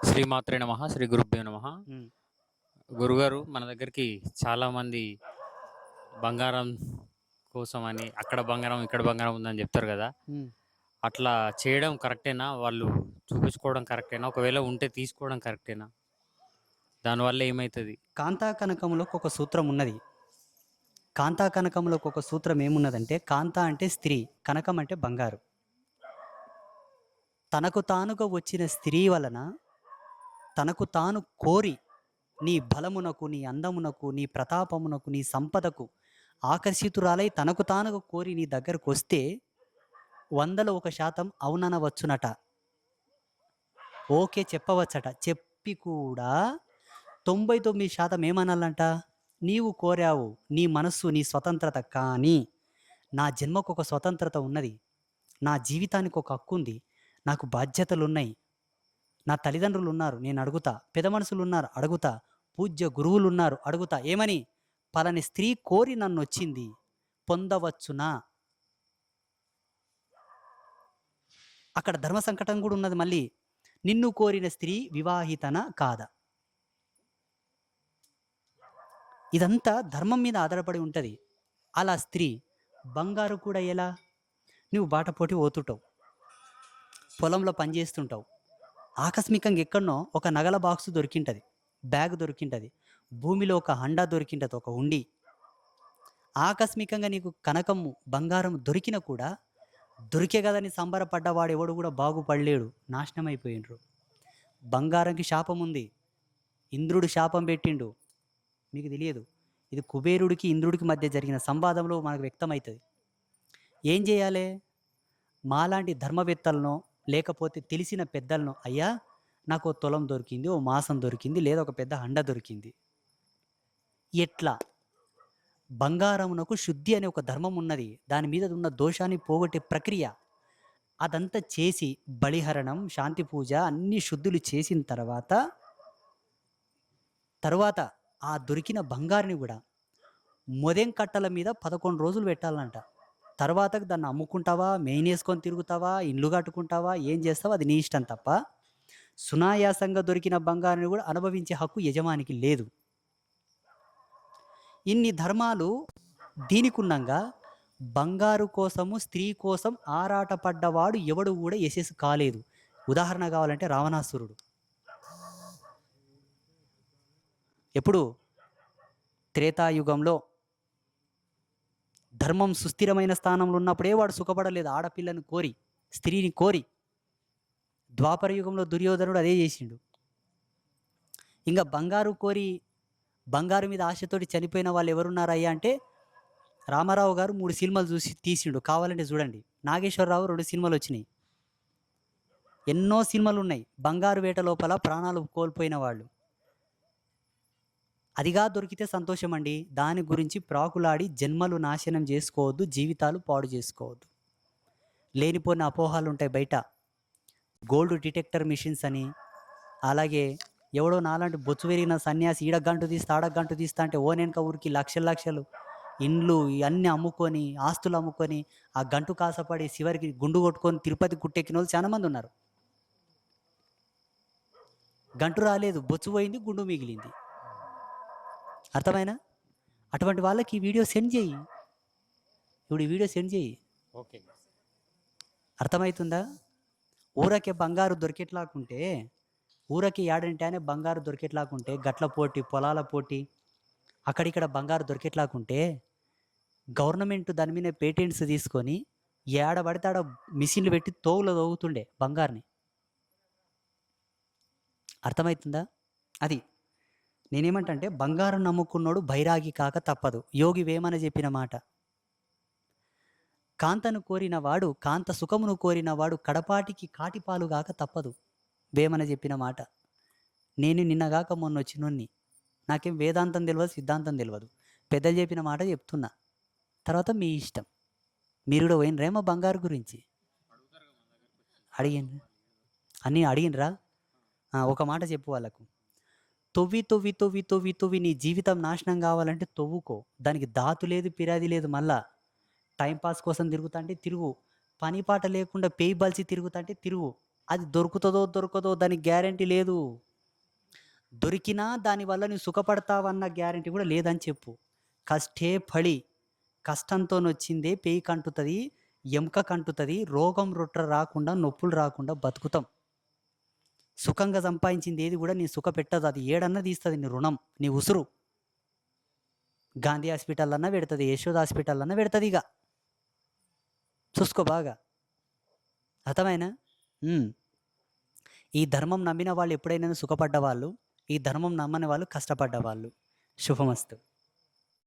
శ్రీమాత్రే నమః. శ్రీ గురుభ్యో నమః. హ్మ్. గురుగారు మన దగ్గరికి చాలామంది బంగారం కోసమని అక్కడ బంగారం, ఇక్కడ బంగారం ఉందని చెప్తారు కదా! హ్మ్. అట్లా చేయడం కరెక్టేనా? వాళ్ళు చూపించుకోవడం కరెక్టేనా? ఒకవేళ ఉంటే తీసుకోవడం కరెక్టేనా? దానివల్ల ఏమైతది? కాంతా కనకంలోకి ఒక సూత్రం ఉన్నది. కాంతా కనకంలోకి ఒక సూత్రం ఏమున్నదంటే, కాంత అంటే స్త్రీ, కనకం అంటే బంగారు. తనకు తానుగా వచ్చిన స్త్రీ వలన తనకు తాను కోరి నీ బలమునకు, నీ అందమునకు, నీ ప్రతాపమునకు, నీ సంపదకు ఆకర్షితురాలై తనకు తానుగా కోరి నీ దగ్గరకొస్తే 100లో 1% అవుననవచ్చునట. ఓకే చెప్పవచ్చట. చెప్పి కూడా 99% ఏమనాలంట? నీవు కోరావు. నీ మనస్సు, నీ స్వతంత్రత. కానీ నా జన్మకొక స్వతంత్రత ఉన్నది. నా జీవితానికి ఒక హక్కుంది. నాకు బాధ్యతలున్నయి. నా తల్లిదండ్రులున్నారు. నేను అడుగుతా. పెద్ద మనుషులున్నారు. అడుగుతా. పూజ్య గురువులున్నారు. అడుగుతా. ఏమని? పలాని స్త్రీ కోరి నన్నొచ్చింది. పొందవచ్చునా? అక్కడ ధర్మ సంకటం గూడా ఉన్నది మళ్ళీ. నిన్ను కోరిన స్త్రీ వివాహితనా కాదా? ఇదంతా ధర్మం మీద ఆధారపడి ఉంటది. అలా స్త్రీ బంగారు కూడా ఎలా? నువ్వు బాటపోటి పోతుంటావు. పొలంలో పని చేస్తుంటావు. ఆకస్మికంగా ఎక్కడనో ఒక నగల బాక్స్ దొరికింటది. బ్యాగ్ దొరికింటది. భూమిలో ఒక హండా దొరికింటది. ఒక హుండీ. ఆకస్మికంగా నీకు కనకము, బంగారం దొరికినా కూడా దొరికే కదని సంబరపడ్డవాడు ఎవడు కూడా బాగుపడలేడు. నాశనం అయిపోయిండ్రు. బంగారంకి శాపం ఉంది. ఇంద్రుడు శాపం పెట్టిండు. మీకు తెలియదు. ఇది కుబేరుడికి ఇంద్రుడికి మధ్య జరిగిన సంవాదంలో మనకు వ్యక్తమవుతుంది. ఏం చేయాలి? మాలాంటి ధర్మవేత్తలనో లేకపోతే తెలిసిన పెద్దలనో, అయ్యా నాకు ఓ తులం దొరికింది, ఓ మాసం దొరికింది, లేదా ఒక పెద్ద హండ దొరికింది. ఎట్లా? బంగారమునకు శుద్ధి అనే ఒక ధర్మం ఉన్నది. దాని మీద ఉన్న దోషాన్ని పోగొట్టే ప్రక్రియ. అదంతా చేసి బలిహరణం, శాంతి పూజ అన్ని శుద్ధులు చేసిన తర్వాత ఆ దొరికిన బంగారుని కూడా మొదెం కట్టల మీద 11 రోజులు పెట్టాలంట. తర్వాత దాన్ని అమ్ముకుంటావా, మెయినేసుకొని తిరుగుతావా, ఇండ్లు కట్టుకుంటావా, ఏం చేస్తావా అది నీ ఇష్టం తప్ప, సునాయాసంగా దొరికిన బంగారుని కూడా అనుభవించే హక్కు యజమానికి లేదు. ఇన్ని ధర్మాలు దీనికున్నంగా బంగారు కోసము, స్త్రీ కోసం ఆరాటపడ్డవాడు ఎవడు కూడా యశస్సు కాలేదు. ఉదాహరణ కావాలంటే రావణాసురుడు. ఎప్పుడు? త్రేతాయుగంలో ధర్మం సుస్థిరమైన స్థానంలో ఉన్నప్పుడే వాడు సుఖపడలేదు. ఆడపిల్లను కోరి, స్త్రీని కోరి. ద్వాపర యుగంలో దుర్యోధనుడు అదే చేసిండు. ఇంకా బంగారు కోరి, బంగారు మీద ఆశతోటి చనిపోయిన వాళ్ళు ఎవరున్నారయ్యా అంటే, రామారావు గారు 3 సినిమాలు చూసి తీసిండు. కావాలంటే చూడండి. నాగేశ్వరరావు 2 సినిమాలు వచ్చినాయి. ఎన్నో సినిమాలు ఉన్నాయి. బంగారు వేట లోపల ప్రాణాలు కోల్పోయిన వాళ్ళు. అదిగా దొరికితే సంతోషం అండి. దాని గురించి ప్రాకులాడి జన్మలు నాశనం చేసుకోవద్దు, జీవితాలు పాడు చేసుకోవద్దు. లేనిపోయిన అపోహాలు ఉంటాయి బయట. గోల్డ్ డిటెక్టర్ మిషన్స్ అని, అలాగే ఎవడో నాలాంటి బొచ్చు పెరిగిన సన్యాసి ఈడ గంటు తీస్తా, ఆడ గంటు తీస్తా అంటే ఓనెనక ఊరికి లక్షలు లక్షలు ఇండ్లు ఇవన్నీ అమ్ముకొని, ఆస్తులు అమ్ముకొని, ఆ గంటు కాసపడి చివరికి గుండు కొట్టుకొని తిరుపతి గుట్టెక్కిన వాళ్ళు చాలా మంది ఉన్నారు. గంటు రాలేదు, బొచ్చు పోయింది, గుండు మిగిలింది. అర్థమైనా? అటువంటి వాళ్ళకి ఈ వీడియో సెండ్ చేయి. ఇప్పుడు ఈ వీడియో సెండ్ చేయి. ఓకే. అర్థమవుతుందా? ఊరకే బంగారు దొరికేట్లాకుంటే, ఊరకి ఏడంటే బంగారు దొరికేట్లాకుంటే, గట్ల పోటీ, పొలాల పోటీ, అక్కడిక్కడ బంగారు దొరికేట్లాకుంటే, గవర్నమెంట్ దాని మీద పేటెంట్స్ తీసుకొని ఏడ పడితే ఆడ మిషన్లు పెట్టి తోవులో తోగుతుండే బంగారుని. అర్థమవుతుందా? అది నేనేమంటే, బంగారం నమ్ముకున్నోడు బైరాగి కాక తప్పదు. యోగి వేమన చెప్పిన మాట. కాంతను కోరినవాడు, కాంత సుఖమును కోరినవాడు కడపాటికి కాటిపాలు గాక తప్పదు. వేమన చెప్పిన మాట. నేను నిన్నగాక మొన్నొచ్చినోన్ని. నాకేం వేదాంతం తెలియదు, సిద్ధాంతం తెలియదు. పెద్దలు చెప్పిన మాట చెప్తున్నా. తర్వాత మీ ఇష్టం. మీరు కూడా పోయినరేమో బంగారు గురించి అడిగిన అన్నీ అడిగినరా? ఒక మాట చెప్పు వాళ్ళకు. తొవ్వి తొవ్వి తొవ్వి తొవ్వి తొవ్వి నీ జీవితం నాశనం కావాలంటే తొవ్వుకో. దానికి దాతు లేదు, పిరాది లేదు. మళ్ళా టైంపాస్ కోసం తిరుగుతుంటే తిరుగు. పని పాట లేకుండా పేయి బలిసి తిరుగుతుంటే తిరుగు. అది దొరుకుతుందో దొరకదో దానికి గ్యారంటీ లేదు. దొరికినా దానివల్ల నువ్వు సుఖపడతావన్న గ్యారంటీ కూడా లేదని చెప్పు. కష్టే ఫలి. కష్టంతోనొచ్చిందే పేయికంటుతది, ఎముకకంటుతది, రోగం రొట్ర రాకుండా, నొప్పులు రాకుండా బతుకుతాం. సుఖంగా సంపాదించింది ఏది కూడా నీ సుఖపెట్టదు. అది ఏడన్నా తీస్తది నీ రుణం, నీ ఉసురు. గాంధీ హాస్పిటల్ పెడతది, యశోద హాస్పిటల్ పెడతదిగ. చూసుకో బాగా. అర్థమైనా? హ్మ్. ఈ ధర్మం నమ్మిన వాళ్ళు ఎప్పుడైనా సుఖపడ్డవాళ్ళు. ఈ ధర్మం నమ్మని వాళ్ళు కష్టపడ్డవాళ్ళు. శుభమస్తు.